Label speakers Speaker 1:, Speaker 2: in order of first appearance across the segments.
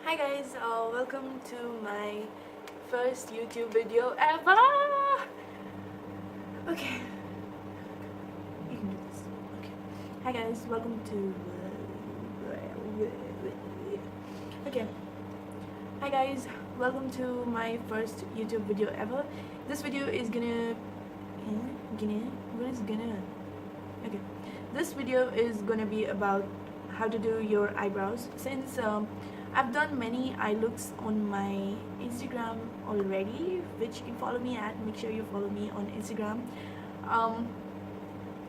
Speaker 1: Hi guys, welcome to my first YouTube video ever. Okay, you can do this. Okay. Hi guys, welcome to. Okay. Hi guys, welcome to my first YouTube video ever. This video is Okay. This video is gonna be about how to do your eyebrows. Since I've done many eye looks on my Instagram already, which you can follow me at. Make sure you follow me on Instagram.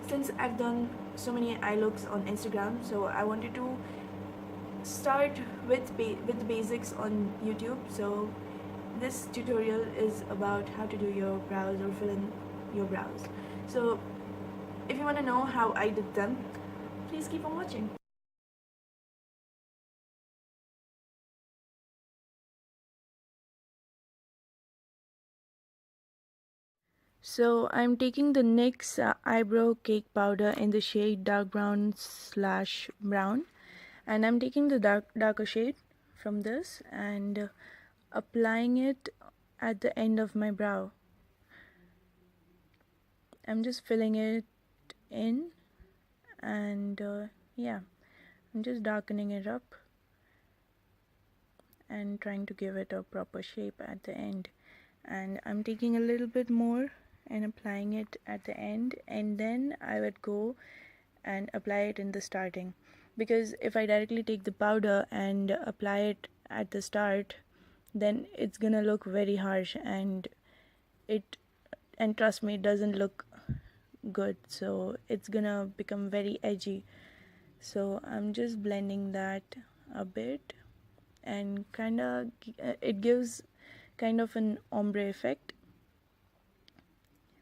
Speaker 1: Since I've done so many eye looks on Instagram, so I wanted to start with the basics on YouTube. So this tutorial is about how to do your brows or fill in your brows. So if you want to know how I did them, please keep on watching. So I'm taking the NYX eyebrow cake powder in the shade dark brown / brown, and I'm taking the darker shade from this and applying it at the end of my brow. I'm just filling it in, and yeah, I'm just darkening it up and trying to give it a proper shape at the end. And I'm taking a little bit more and applying it at the end, and then I would go and apply it in the starting, because if I directly take the powder and apply it at the start, then it's gonna look very harsh, and trust me, it doesn't look good, so it's gonna become very edgy. So I'm just blending that a bit, and it gives kind of an ombre effect.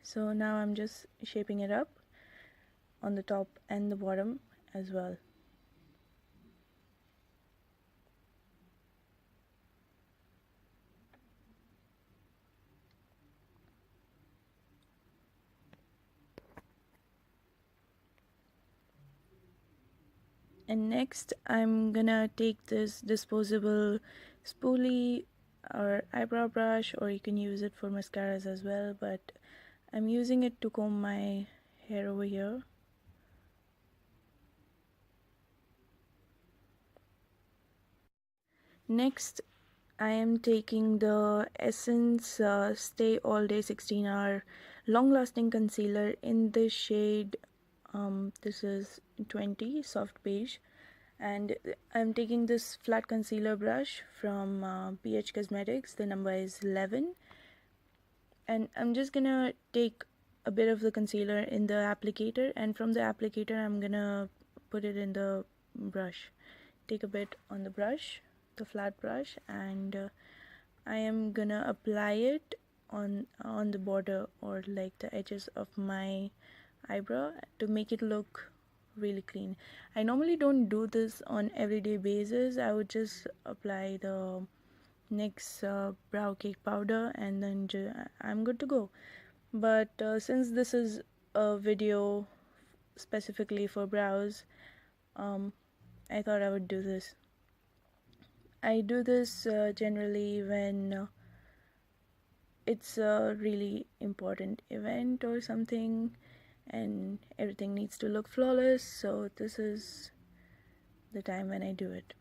Speaker 1: So now I'm just shaping it up on the top and the bottom as well. And next I'm gonna take this disposable spoolie or eyebrow brush, or you can use it for mascaras as well, but I'm using it to comb my hair over here. Next I am taking the Essence Stay All Day 16-hour long lasting concealer in the shade this is 20 Soft Beige, and I'm taking this flat concealer brush from PH Cosmetics. The number is 11, and I'm just gonna take a bit of the concealer in the applicator, and from the applicator I'm gonna put it in the brush. Take a bit on the brush, the flat brush, and I am gonna apply it on the border or like the edges of my eyebrow to make it look really clean. I normally don't do this on everyday basis. I would just apply the NYX brow cake powder and then I'm good to go. But since this is a video specifically for brows, I thought I would do this. I do this generally when it's a really important event or something and everything needs to look flawless, so this is the time when I do it.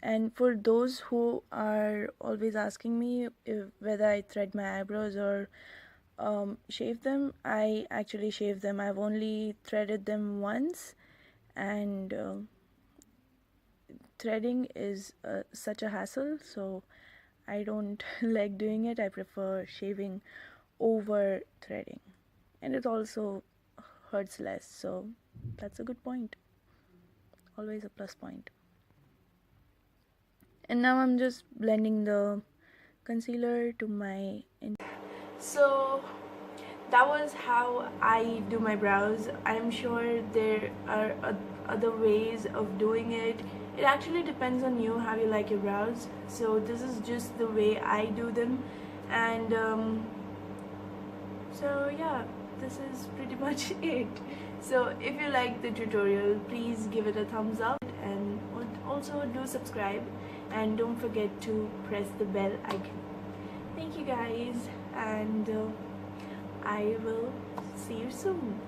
Speaker 1: And for those who are always asking me whether I thread my eyebrows or shave them, I actually shave them. I've only threaded them once, and threading is such a hassle, so I don't like doing it. I prefer shaving over threading, and it also hurts less, so that's a good point. Always a plus point. And now I'm just blending the concealer to my so that was how I do my brows. I'm sure there are other ways of doing it. It actually depends on you, how you like your brows. So this is just the way I do them, and so yeah, this is pretty much it. So if you like the tutorial, please give it a thumbs up, and also do subscribe, and don't forget to press the bell icon. Thank you guys, and I will see you soon.